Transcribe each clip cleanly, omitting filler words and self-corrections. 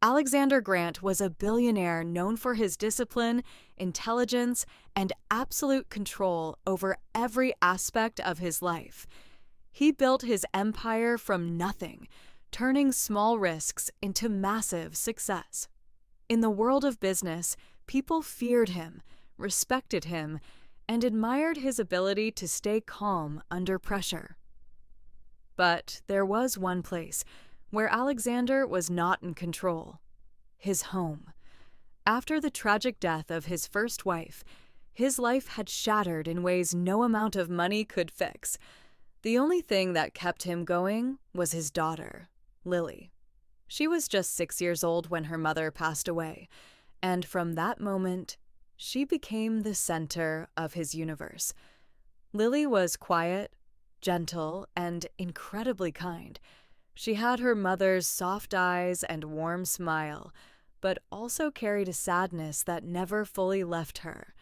Alexander Grant was a billionaire known for his discipline, intelligence, and absolute control over every aspect of his life. He built his empire from nothing, turning small risks into massive success. In the world of business, people feared him, respected him, and admired his ability to stay calm under pressure. But there was one place where Alexander was not in control: his home. After the tragic death of his first wife, his life had shattered in ways no amount of money could fix. The only thing that kept him going was his daughter, Lily. She was just 6 years old when her mother passed away, and from that moment, she became the center of his universe. Lily was quiet, gentle, and incredibly kind. She had her mother's soft eyes and warm smile, but also carried a sadness that never fully left her.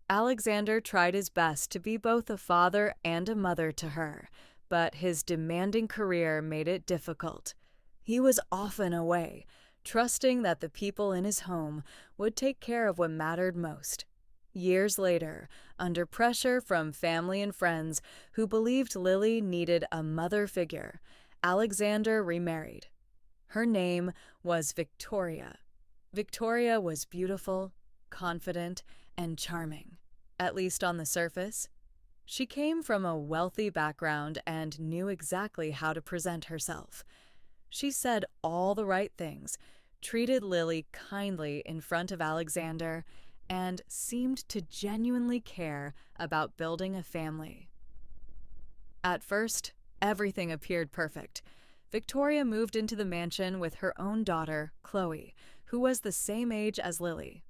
Alexander tried his best to be both a father and a mother to her, but his demanding career made it difficult. He was often away, trusting that the people in his home would take care of what mattered most. Years later, under pressure from family and friends who believed Lily needed a mother figure, Alexander remarried. Her name was Victoria. Victoria was beautiful, confident, and charming, at least on the surface. She came from a wealthy background and knew exactly how to present herself. She said all the right things, treated Lily kindly in front of Alexander, and seemed to genuinely care about building a family. At first, everything appeared perfect. Victoria moved into the mansion with her own daughter, Chloe, who was the same age as Lily.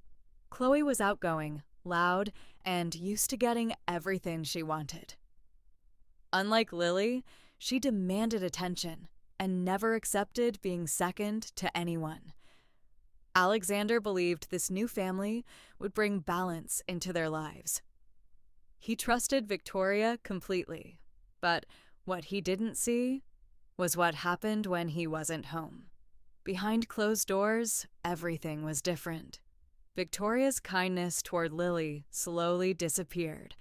Chloe was outgoing, loud, and used to getting everything she wanted. Unlike Lily, she demanded attention and never accepted being second to anyone. Alexander believed this new family would bring balance into their lives. He trusted Victoria completely, but what he didn't see was what happened when he wasn't home. Behind closed doors, everything was different. Victoria's kindness toward Lily slowly disappeared.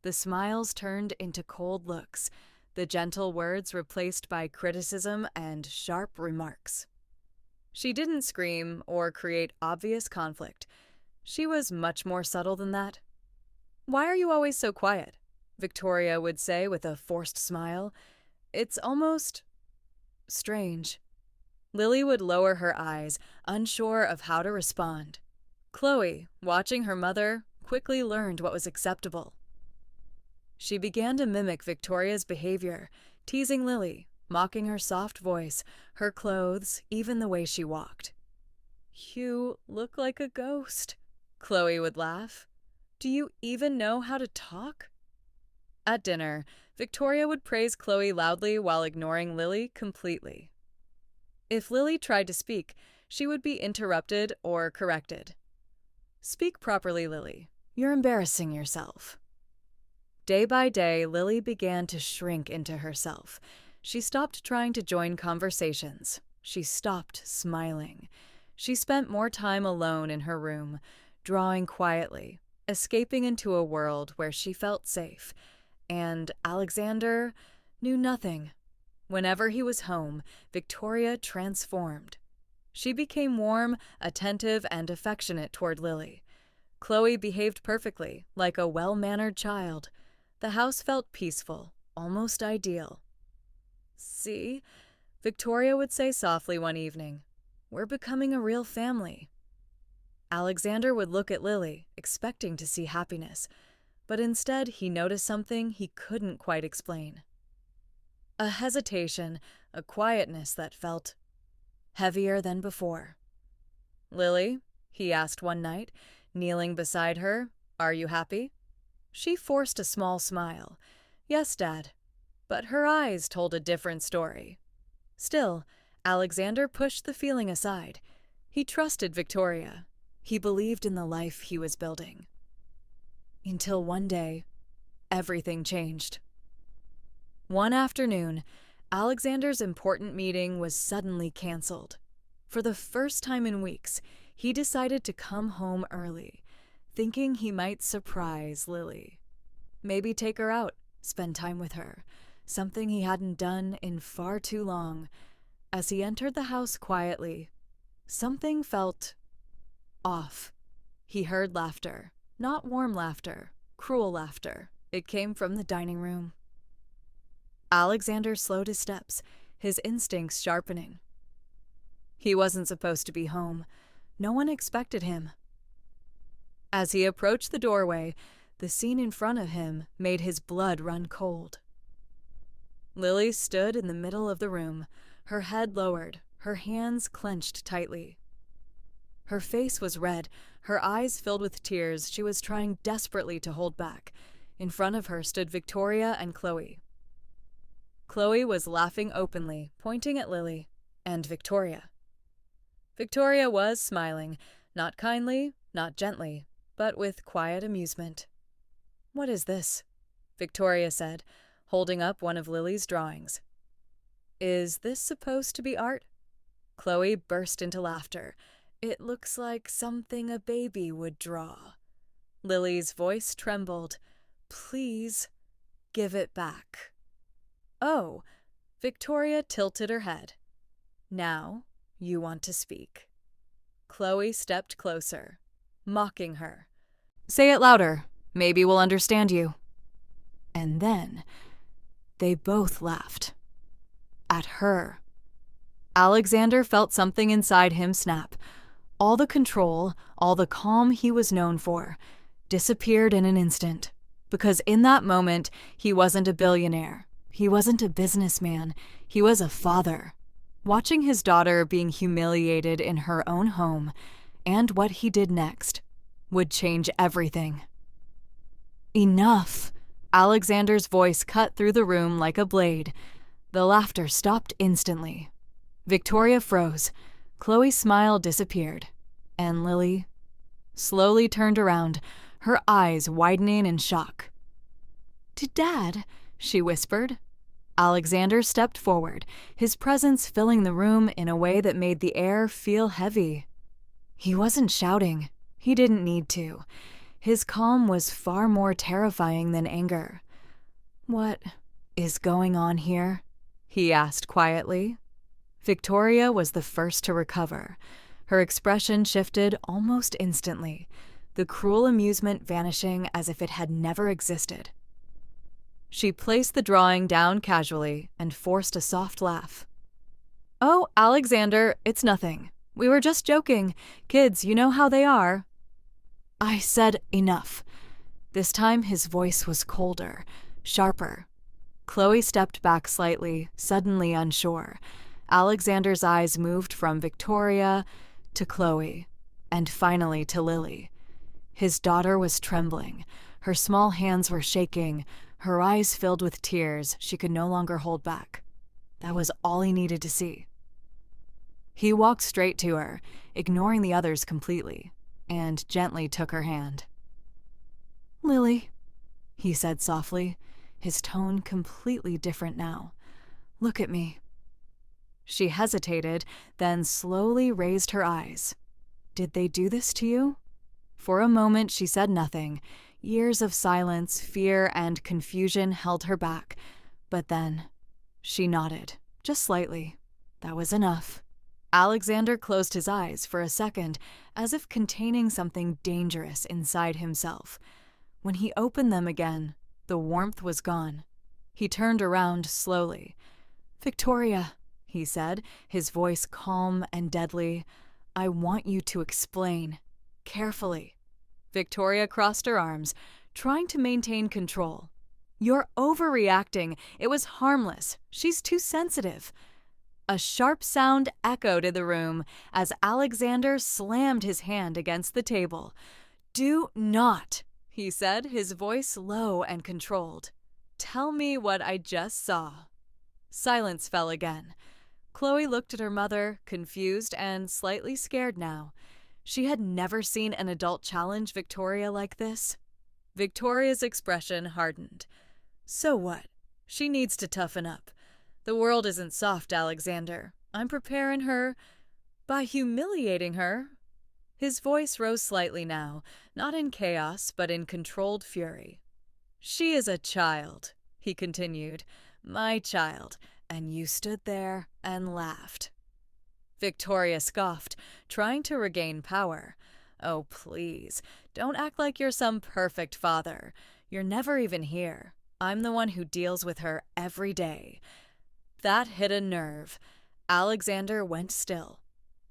The smiles turned into cold looks, the gentle words replaced by criticism and sharp remarks. She didn't scream or create obvious conflict. She was much more subtle than that. "Why are you always so quiet?" Victoria would say with a forced smile. "It's almost strange." Lily would lower her eyes, unsure of how to respond. Chloe, watching her mother, quickly learned what was acceptable. She began to mimic Victoria's behavior, teasing Lily, mocking her soft voice, her clothes, even the way she walked. "You look like a ghost," Chloe would laugh. "Do you even know how to talk?" At dinner, Victoria would praise Chloe loudly while ignoring Lily completely. If Lily tried to speak, she would be interrupted or corrected. "Speak properly, Lily. You're embarrassing yourself." Day by day, Lily began to shrink into herself. She stopped trying to join conversations. She stopped smiling. She spent more time alone in her room, drawing quietly, escaping into a world where she felt safe. And Alexander knew nothing. Whenever he was home, Victoria transformed. She became warm, attentive, and affectionate toward Lily. Chloe behaved perfectly, like a well-mannered child. The house felt peaceful, almost ideal. "See," Victoria would say softly one evening, "we're becoming a real family." Alexander would look at Lily, expecting to see happiness, but instead he noticed something he couldn't quite explain. A hesitation, a quietness that felt heavier than before. "Lily," he asked one night, kneeling beside her, "are you happy?" She forced a small smile. "Yes, Dad." But her eyes told a different story. Still, Alexander pushed the feeling aside. He trusted Victoria. He believed in the life he was building. Until one day, everything changed. One afternoon, Alexander's important meeting was suddenly canceled. For the first time in weeks, he decided to come home early, thinking he might surprise Lily. Maybe take her out, spend time with her, something he hadn't done in far too long. As he entered the house quietly, something felt off. He heard laughter, not warm laughter, cruel laughter. It came from the dining room. Alexander slowed his steps, his instincts sharpening. He wasn't supposed to be home. No one expected him. As he approached the doorway, the scene in front of him made his blood run cold. Lily stood in the middle of the room, her head lowered, her hands clenched tightly. Her face was red, her eyes filled with tears she was trying desperately to hold back. In front of her stood Victoria and Chloe. Chloe was laughing openly, pointing at Lily and Victoria. Victoria was smiling, not kindly, not gently, but with quiet amusement. "What is this?" Victoria said, holding up one of Lily's drawings. "Is this supposed to be art?" Chloe burst into laughter. "It looks like something a baby would draw." Lily's voice trembled. "Please, give it back." "Oh," Victoria tilted her head. "Now you want to speak." Chloe stepped closer, mocking her. "Say it louder. Maybe we'll understand you." And then they both laughed. At her. Alexander felt something inside him snap. All the control, all the calm he was known for, disappeared in an instant. Because in that moment, he wasn't a billionaire. He wasn't a businessman. He was a father. Watching his daughter being humiliated in her own home, and what he did next, would change everything. "Enough!" Alexander's voice cut through the room like a blade. The laughter stopped instantly. Victoria froze. Chloe's smile disappeared. And Lily slowly turned around, her eyes widening in shock. Dad," she whispered. Alexander stepped forward, his presence filling the room in a way that made the air feel heavy. He wasn't shouting. He didn't need to. His calm was far more terrifying than anger. "What is going on here?" he asked quietly. Victoria was the first to recover. Her expression shifted almost instantly, the cruel amusement vanishing as if it had never existed. She placed the drawing down casually and forced a soft laugh. "Oh, Alexander, it's nothing. We were just joking. Kids, you know how they are." I said enough. This time his voice was colder, sharper. Chloe stepped back slightly, suddenly unsure. Alexander's eyes moved from Victoria to Chloe, and finally to Lily. His daughter was trembling. Her small hands were shaking, her eyes filled with tears she could no longer hold back. That was all he needed to see. He walked straight to her, ignoring the others completely, and gently took her hand. "Lily," he said softly, his tone completely different now. "Look at me." She hesitated, then slowly raised her eyes. "Did they do this to you?" For a moment she said nothing. Years of silence, fear, and confusion held her back. But then she nodded, just slightly. That was enough. Alexander closed his eyes for a second, as if containing something dangerous inside himself. When he opened them again, the warmth was gone. He turned around slowly. "Victoria," he said, his voice calm and deadly, "I want you to explain. Carefully." Victoria crossed her arms, trying to maintain control. "You're overreacting. It was harmless. She's too sensitive." A sharp sound echoed in the room as Alexander slammed his hand against the table. "Do not," he said, his voice low and controlled. "Tell me what I just saw." Silence fell again. Chloe looked at her mother, confused and slightly scared now. She had never seen an adult challenge Victoria like this. Victoria's expression hardened. "So what? She needs to toughen up. The world isn't soft, Alexander. I'm preparing her." By humiliating her. His voice rose slightly now, not in chaos, but in controlled fury. She is a child, he continued, my child, and you stood there and laughed. Victoria scoffed, trying to regain power. Oh, please, don't act like you're some perfect father. You're never even here. I'm the one who deals with her every day. That hit a nerve. Alexander went still.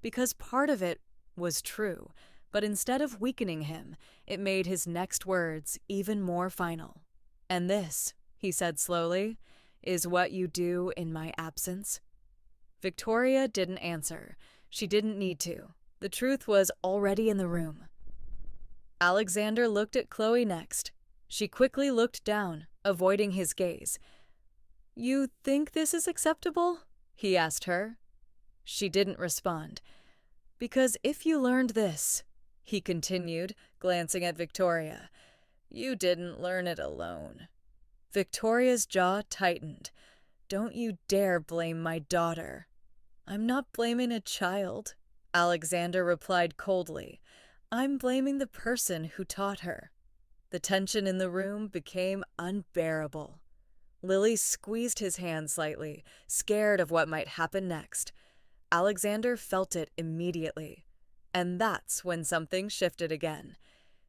Because part of it was true, but instead of weakening him, it made his next words even more final. And this, he said slowly, is what you do in my absence? Victoria didn't answer. She didn't need to. The truth was already in the room. Alexander looked at Chloe next. She quickly looked down, avoiding his gaze. You think this is acceptable? He asked her. She didn't respond. Because if you learned this, he continued, glancing at Victoria, you didn't learn it alone. Victoria's jaw tightened. Don't you dare blame my daughter. I'm not blaming a child, Alexander replied coldly. I'm blaming the person who taught her. The tension in the room became unbearable. Lily squeezed his hand slightly, scared of what might happen next. Alexander felt it immediately. And that's when something shifted again.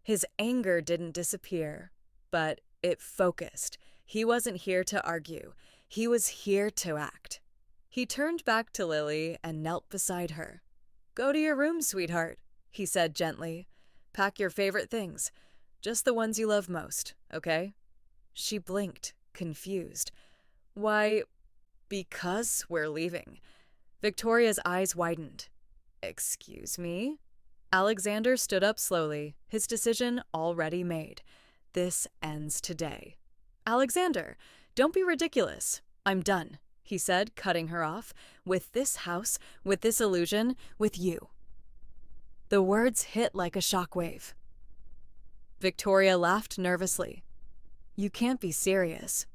His anger didn't disappear, but it focused. He wasn't here to argue. He was here to act. He turned back to Lily and knelt beside her. Go to your room, sweetheart, he said gently. Pack your favorite things. Just the ones you love most, okay? She blinked, confused. Why, because we're leaving. Victoria's eyes widened. Excuse me? Alexander stood up slowly, his decision already made. This ends today. Alexander, don't be ridiculous. I'm done, he said, cutting her off. With this house, with this illusion, with you. The words hit like a shockwave. Victoria laughed nervously. You can't be serious.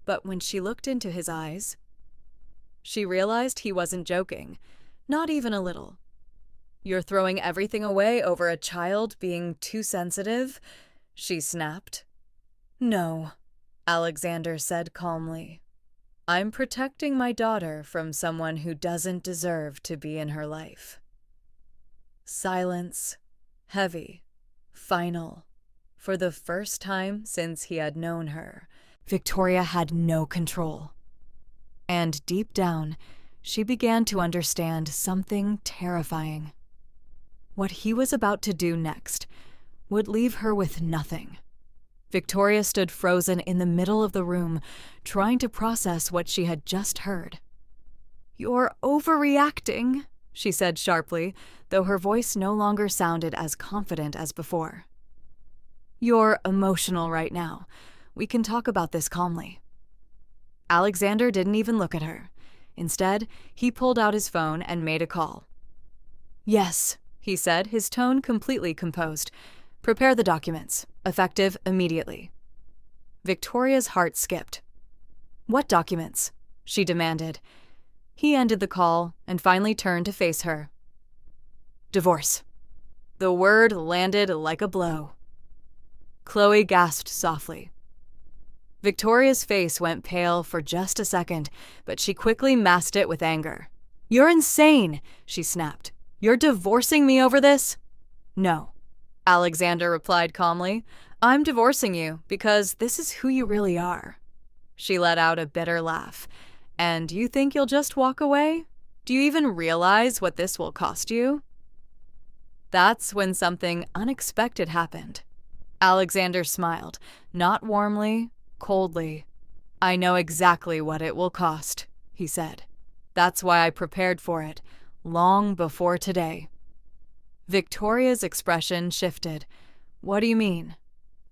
But when she looked into his eyes, she realized he wasn't joking, not even a little. You're throwing everything away over a child being too sensitive? She snapped. No, Alexander said calmly. I'm protecting my daughter from someone who doesn't deserve to be in her life. Silence, heavy, final. For the first time since he had known her, Victoria had no control. And deep down, she began to understand something terrifying. What he was about to do next would leave her with nothing. Victoria stood frozen in the middle of the room, trying to process what she had just heard. You're overreacting, she said sharply, though her voice no longer sounded as confident as before. You're emotional right now. We can talk about this calmly. Alexander didn't even look at her. Instead, he pulled out his phone and made a call. Yes, he said, his tone completely composed. Prepare the documents. Effective immediately. Victoria's heart skipped. What documents? She demanded. He ended the call and finally turned to face her. Divorce. The word landed like a blow. Chloe gasped softly. Victoria's face went pale for just a second, but she quickly masked it with anger. You're insane, she snapped. You're divorcing me over this? No, Alexander replied calmly. I'm divorcing you because this is who you really are. She let out a bitter laugh. And you think you'll just walk away? Do you even realize what this will cost you? That's when something unexpected happened. Alexander smiled, not warmly, coldly. I know exactly what it will cost, he said. That's why I prepared for it, long before today. Victoria's expression shifted. What do you mean?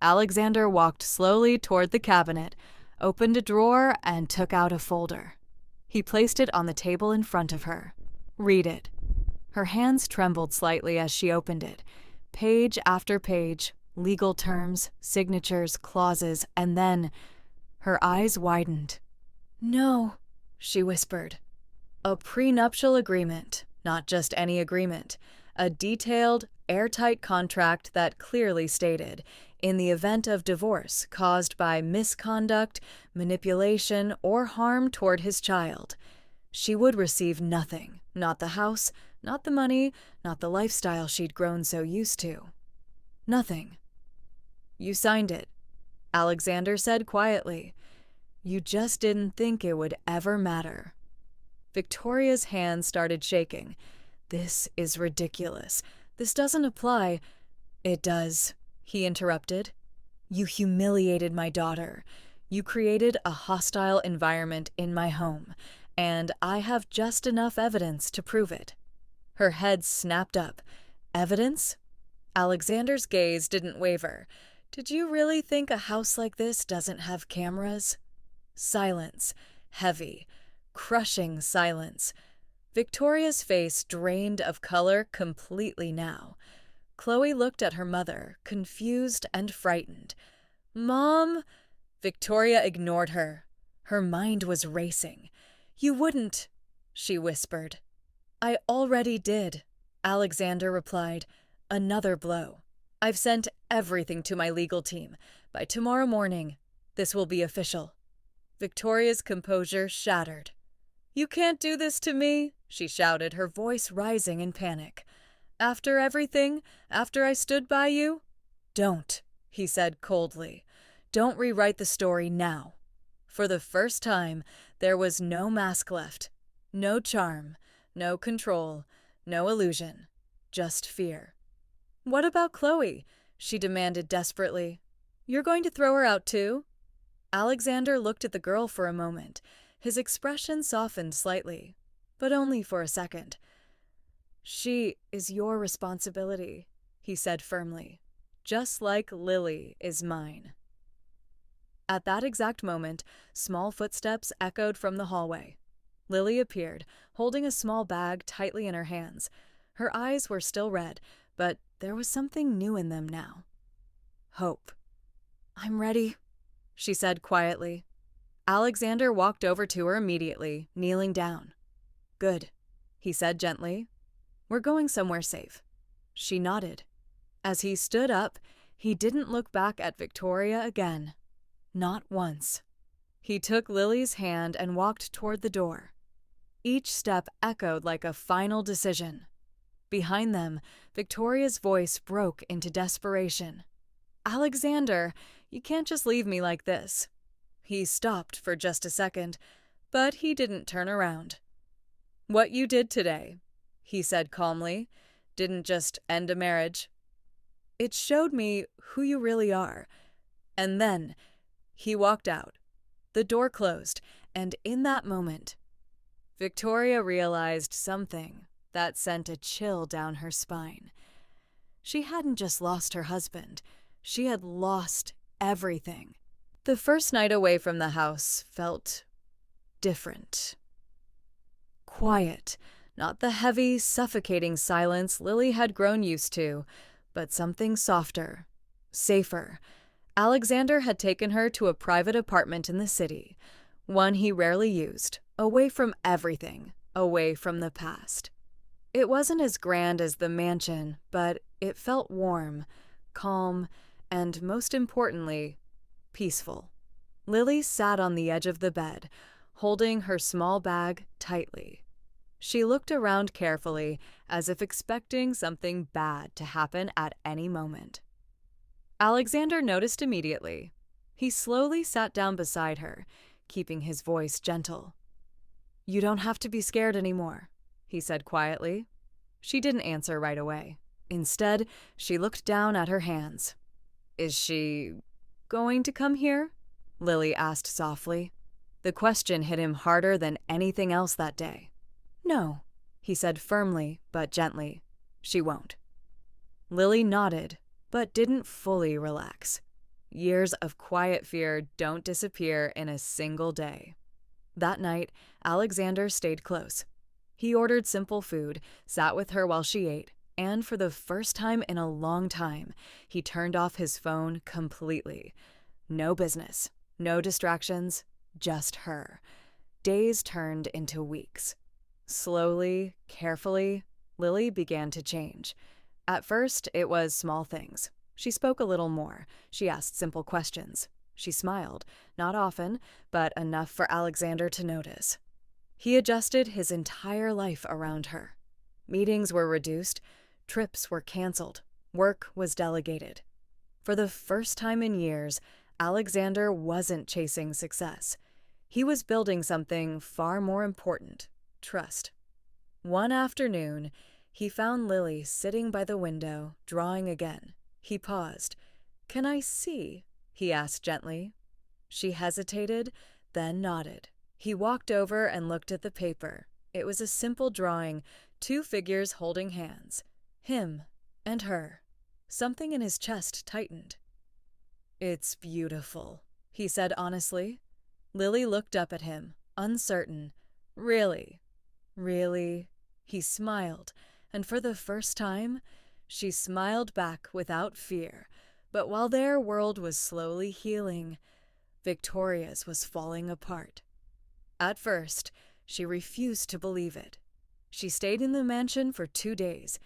Alexander walked slowly toward the cabinet, opened a drawer, and took out a folder. He placed it on the table in front of her. Read it. Her hands trembled slightly as she opened it. Page after page, legal terms, signatures, clauses, and then her eyes widened. No, she whispered. A prenuptial agreement, Not just any agreement. A detailed, airtight contract that clearly stated, in the event of divorce caused by misconduct, manipulation, or harm toward his child, she would receive nothing. Not the house, not the money, not the lifestyle she'd grown so used to. Nothing. You signed it, Alexander said quietly. You just didn't think it would ever matter. Victoria's hand started shaking. This is ridiculous. This doesn't apply. It does, he interrupted. You humiliated my daughter. You created a hostile environment in my home, and I have just enough evidence to prove it. Her head snapped up. Evidence? Alexander's gaze didn't waver. Did you really think a house like this doesn't have cameras? Silence. Heavy, crushing silence. Victoria's face drained of color completely now. Chloe looked at her mother, confused and frightened. Mom? Victoria ignored her. Her mind was racing. You wouldn't, she whispered. I already did, Alexander replied. Another blow. I've sent everything to my legal team. By tomorrow morning, this will be official. Victoria's composure shattered. You can't do this to me, she shouted, her voice rising in panic. After everything, after I stood by you? Don't, he said coldly. Don't rewrite the story now. For the first time, there was no mask left. No charm, no control, no illusion. Just fear. What about Chloe? She demanded desperately. You're going to throw her out too? Alexander looked at the girl for a moment. His expression softened slightly, but only for a second. She is your responsibility, he said firmly, just like Lily is mine. At that exact moment, small footsteps echoed from the hallway. Lily appeared, holding a small bag tightly in her hands. Her eyes were still red, but there was something new in them now. Hope. I'm ready, she said quietly. Alexander walked over to her immediately, kneeling down. Good, he said gently. We're going somewhere safe. She nodded. As he stood up, he didn't look back at Victoria again. Not once. He took Lily's hand and walked toward the door. Each step echoed like a final decision. Behind them, Victoria's voice broke into desperation. Alexander, you can't just leave me like this. He stopped for just a second, but he didn't turn around. What you did today, he said calmly, didn't just end a marriage. It showed me who you really are. And then he walked out. The door closed, and in that moment, Victoria realized something that sent a chill down her spine. She hadn't just lost her husband. She had lost everything. The first night away from the house felt different. Quiet, not the heavy, suffocating silence Lily had grown used to, but something softer, safer. Alexander had taken her to a private apartment in the city, one he rarely used, away from everything, away from the past. It wasn't as grand as the mansion, but it felt warm, calm, and most importantly, peaceful. Lily sat on the edge of the bed, holding her small bag tightly. She looked around carefully, as if expecting something bad to happen at any moment. Alexander noticed immediately. He slowly sat down beside her, keeping his voice gentle. You don't have to be scared anymore, he said quietly. She didn't answer right away. Instead, she looked down at her hands. Is she going to come here? Lily asked softly. The question hit him harder than anything else that day. No, he said firmly but gently. She won't. Lily nodded, but didn't fully relax. Years of quiet fear don't disappear in a single day. That night, Alexander stayed close. He ordered simple food, sat with her while she ate, and for the first time in a long time, he turned off his phone completely. No business, no distractions, just her. Days turned into weeks. Slowly, carefully, Lily began to change. At first, it was small things. She spoke a little more. She asked simple questions. She smiled, not often, but enough for Alexander to notice. He adjusted his entire life around her. Meetings were reduced, trips were canceled, work was delegated. For the first time in years, Alexander wasn't chasing success. He was building something far more important: trust. One afternoon, he found Lily sitting by the window, drawing again. He paused. "Can I see?" he asked gently. She hesitated, then nodded. He walked over and looked at the paper. It was a simple drawing, two figures holding hands. Him and her. Something in his chest tightened. "It's beautiful," he said honestly. Lily looked up at him, uncertain. "Really? Really?" He smiled, and for the first time, she smiled back without fear. But while their world was slowly healing, Victoria's was falling apart. At first, she refused to believe it. She stayed in the mansion for 2 days,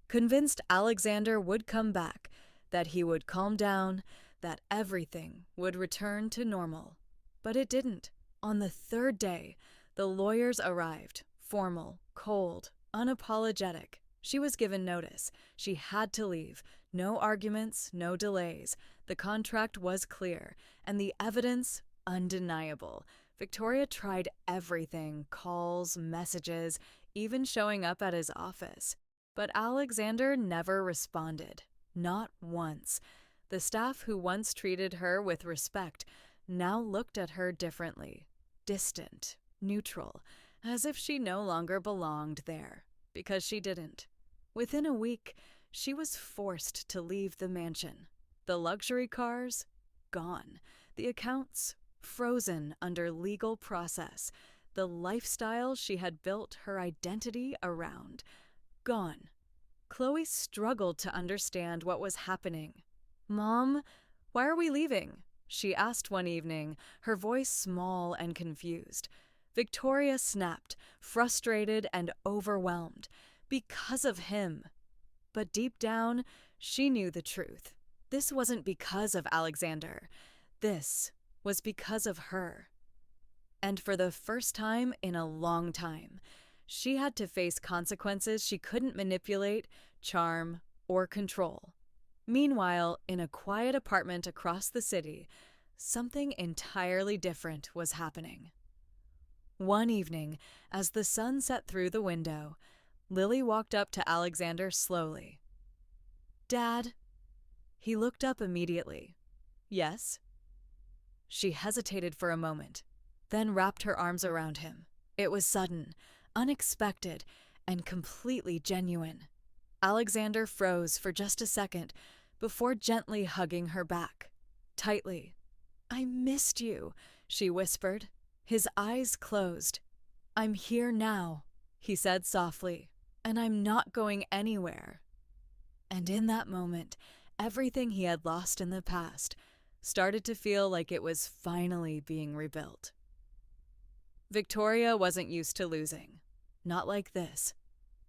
convinced Alexander would come back, that he would calm down, that everything would return to normal. But it didn't. On the 3rd day, the lawyers arrived, formal, cold, unapologetic. She was given notice. She had to leave. No arguments, no delays. The contract was clear, and the evidence undeniable. Victoria tried everything: calls, messages, even showing up at his office. But Alexander never responded. Not once. The staff who once treated her with respect now looked at her differently. Distant, neutral, as if she no longer belonged there. Because she didn't. Within a week, she was forced to leave the mansion. The luxury cars? Gone. The accounts? Frozen under legal process. The lifestyle she had built her identity around? Gone. Chloe struggled to understand what was happening. "Mom, why are we leaving?" she asked one evening, her voice small and confused. Victoria snapped, frustrated and overwhelmed. Because of him. But deep down, she knew the truth. This wasn't because of Alexander. This was because of her. And for the first time in a long time, she had to face consequences she couldn't manipulate, charm, or control. Meanwhile, in a quiet apartment across the city, something entirely different was happening. One evening, as the sun set through the window, Lily walked up to Alexander slowly. "Dad?" He looked up immediately. "Yes?" She hesitated for a moment, then wrapped her arms around him. It was sudden, unexpected, and completely genuine. Alexander froze for just a second before gently hugging her back, tightly. "I missed you," she whispered. His eyes closed. "I'm here now," he said softly, "and I'm not going anywhere." And in that moment, everything he had lost in the past started to feel like it was finally being rebuilt. Victoria wasn't used to losing. Not like this.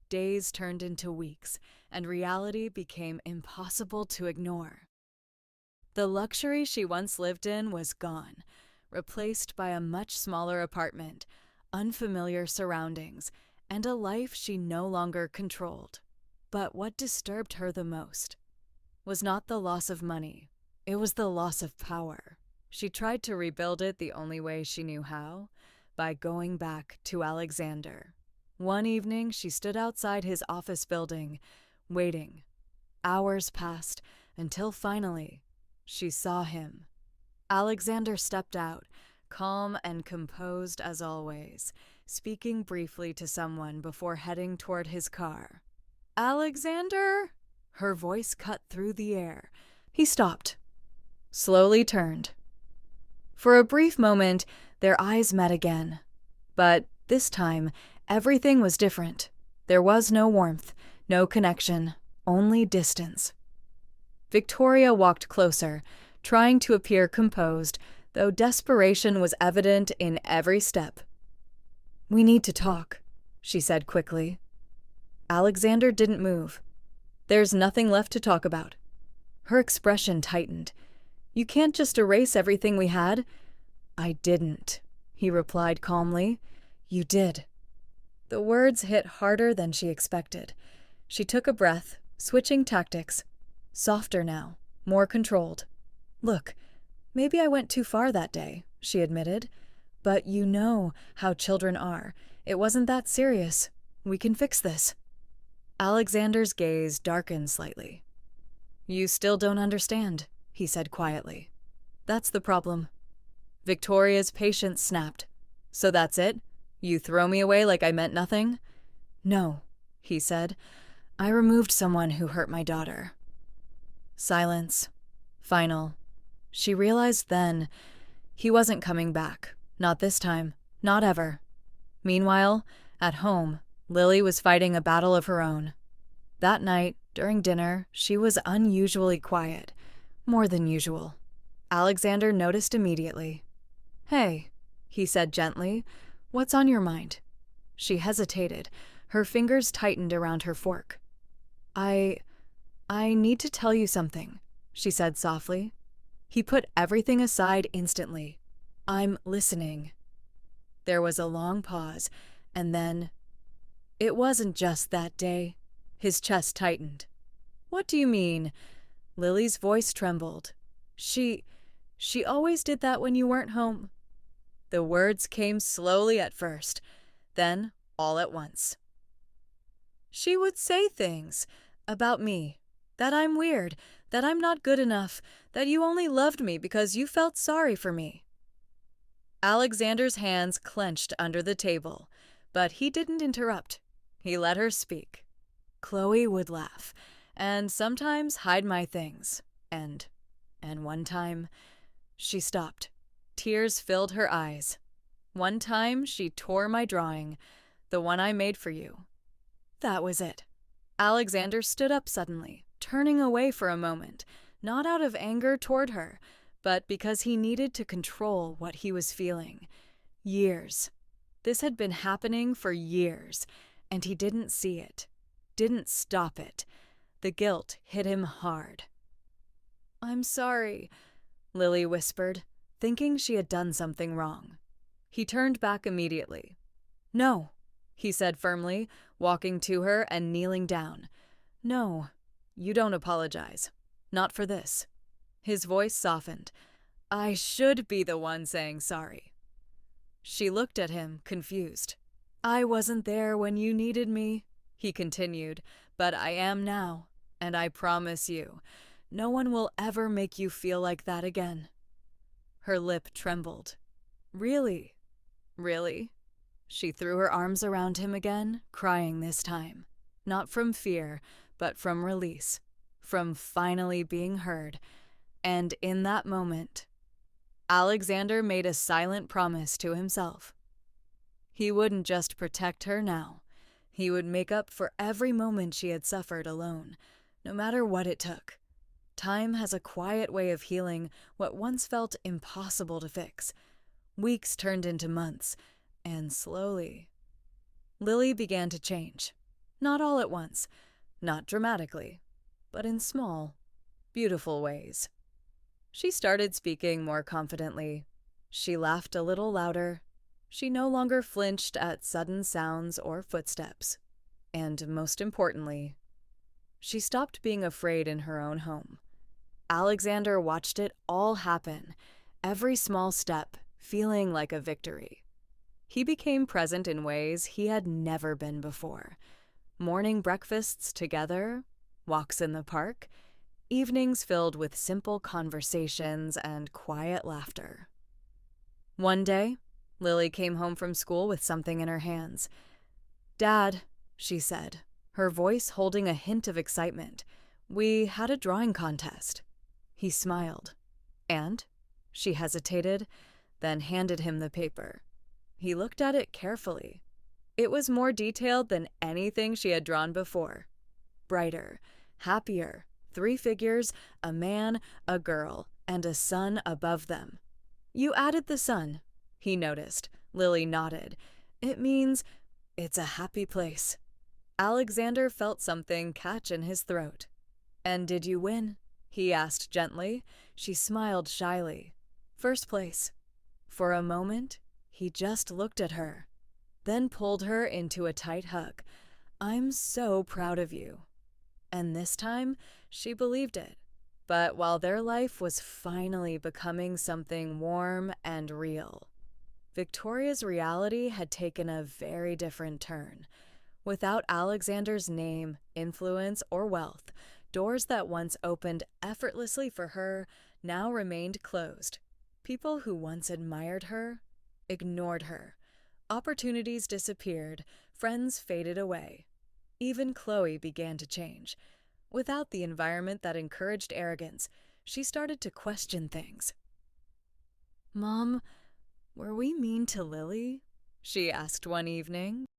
Days turned into weeks, and reality became impossible to ignore. The luxury she once lived in was gone, replaced by a much smaller apartment, unfamiliar surroundings, and a life she no longer controlled. But what disturbed her the most was not the loss of money. It was the loss of power. She tried to rebuild it the only way she knew how, by going back to Alexander. One evening, she stood outside his office building, waiting. Hours passed until finally, she saw him. Alexander stepped out, calm and composed as always, speaking briefly to someone before heading toward his car. "Alexander?" Her voice cut through the air. He stopped, slowly turned. For a brief moment, their eyes met again. But this time, everything was different. There was no warmth, no connection, only distance. Victoria walked closer, trying to appear composed, though desperation was evident in every step. "We need to talk," she said quickly. Alexander didn't move. There's nothing left to talk about. Her expression tightened. You can't just erase everything we had. I didn't, he replied calmly. You did. The words hit harder than she expected. She took a breath, switching tactics. Softer now, more controlled. Look, maybe I went too far that day, she admitted. But you know how children are. It wasn't that serious. We can fix this. Alexander's gaze darkened slightly. You still don't understand, he said quietly. That's the problem. Victoria's patience snapped. So that's it? You throw me away like I meant nothing? No, he said. I removed someone who hurt my daughter. Silence. Final. She realized then he wasn't coming back. Not this time. Not ever. Meanwhile, at home, Lily was fighting a battle of her own. That night, during dinner, she was unusually quiet. More than usual. Alexander noticed immediately. Hey, he said gently, what's on your mind? She hesitated. Her fingers tightened around her fork. I need to tell you something, she said softly. He put everything aside instantly. I'm listening. There was a long pause, and then, it wasn't just that day. His chest tightened. What do you mean? Lily's voice trembled. She always did that when you weren't home. The words came slowly at first, then all at once. She would say things about me, that I'm weird, that I'm not good enough, that you only loved me because you felt sorry for me. Alexander's hands clenched under the table, but he didn't interrupt. He let her speak. Chloe would laugh, and sometimes hide my things, and one time, she stopped. Tears filled her eyes. One time, she tore my drawing, the one I made for you. That was it. Alexander stood up suddenly, turning away for a moment, not out of anger toward her, but because he needed to control what he was feeling. Years. This had been happening for years, and he didn't see it, didn't stop it. The guilt hit him hard. I'm sorry, Lily whispered, thinking she had done something wrong. He turned back immediately. No, he said firmly, walking to her and kneeling down. No, you don't apologize. Not for this. His voice softened. I should be the one saying sorry. She looked at him, confused. I wasn't there when you needed me, he continued, but I am now, and I promise you, no one will ever make you feel like that again. Her lip trembled. Really? Really? She threw her arms around him again, crying this time. Not from fear, but from release, from finally being heard. And in that moment, Alexander made a silent promise to himself. He wouldn't just protect her now. He would make up for every moment she had suffered alone, no matter what it took. Time has a quiet way of healing what once felt impossible to fix. Weeks turned into months, and slowly, Lily began to change. Not all at once, not dramatically, but in small, beautiful ways. She started speaking more confidently. She laughed a little louder. She no longer flinched at sudden sounds or footsteps. And most importantly, she stopped being afraid in her own home. Alexander watched it all happen, every small step feeling like a victory. He became present in ways he had never been before. Morning breakfasts together, walks in the park, evenings filled with simple conversations and quiet laughter. One day, Lily came home from school with something in her hands. Dad, she said, her voice holding a hint of excitement, we had a drawing contest. He smiled. And? She hesitated, then handed him the paper. He looked at it carefully. It was more detailed than anything she had drawn before. Brighter, happier, 3 figures, a man, a girl, and a sun above them. You added the sun, he noticed. Lily nodded. It means It's a happy place. Alexander felt something catch in his throat. And did you win? He asked gently. She smiled shyly. First place. For a moment, he just looked at her, then pulled her into a tight hug. I'm so proud of you. And this time, she believed it. But while their life was finally becoming something warm and real, Victoria's reality had taken a very different turn. Without Alexander's name, influence, or wealth, doors that once opened effortlessly for her now remained closed. People who once admired her ignored her. Opportunities disappeared, friends faded away. Even Chloe began to change. Without the environment that encouraged arrogance, she started to question things. Mom, were we mean to Lily? She asked one evening.